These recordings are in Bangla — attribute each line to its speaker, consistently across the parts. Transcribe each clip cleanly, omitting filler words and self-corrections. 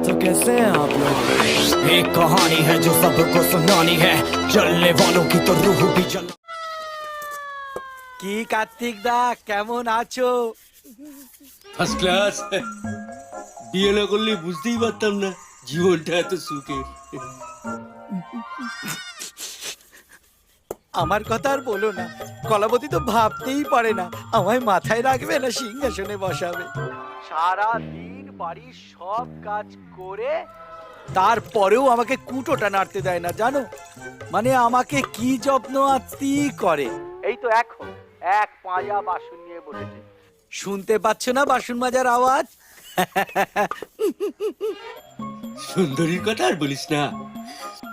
Speaker 1: तो कैसे हैं आप लोग? एक कहानी है जो सबको सुनानी है, जलने वालों की तो रूह भी जल।
Speaker 2: কি কার্তিক দা কেমন আছো?
Speaker 3: First class. বিয়ে না করলে বুঝতেই পারতাম না জীবনটা এত সুখের।
Speaker 2: আমার কথা আর বলো না, কলাবতী তো ভাবতেই পারে না আমায় মাথায় রাখবে না সিংহাসনে বসাবে। সারা দিন বাড়ির সব কাজ করে তারপরেও আমাকে কুটোটা নাড়তে দেয় না, জানো? মানে আমাকে কি যত্ন আত্মি করে। এই তো এখন এক পাঁজা বাসন নিয়ে বসেছে, শুনতে পাচ্ছ না বাসন মাজার আওয়াজ?
Speaker 3: সুন্দরীর কথা আর বলিস না,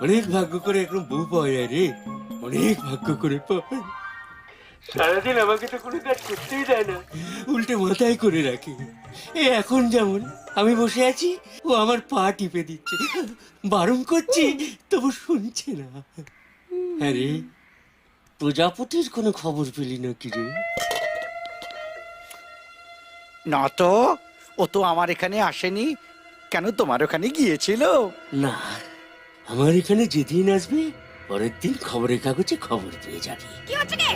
Speaker 3: অনেক ভাগ্য করে এখন বউ পাওয়া যায় রে, অনেক ভাগ্য করে পাওয়া। সারাদিন আমাকে তো কোনো কাজ করতেই দেয় না, উল্টে মাথায় করে রাখে। এখন যেমন আমি বসে আছি, ও আমার পা টিপে দিচ্ছে, বারণ করছি তবু শুনছে না। হ্যাঁ রে, প্রজাপতির কোনো খবর পেলি না কি রে?
Speaker 2: না তো, ও তো আমার এখানে আসেনি। কেন, তোমার ওখানে গিয়েছিল?
Speaker 3: না, আমার এখানে যেদিন আসবে পরের দিন খবরের কাগজে খবর পেয়ে যাবি।
Speaker 4: কি হচ্ছে কি?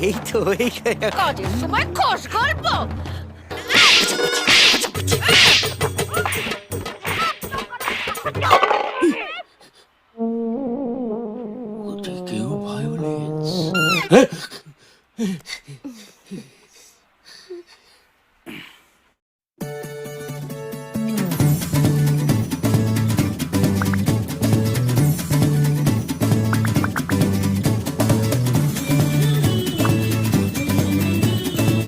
Speaker 2: এই তো এই
Speaker 4: কাজের সময় খোশ গল্প।
Speaker 3: ওদিকেও ভায়োলেন্স।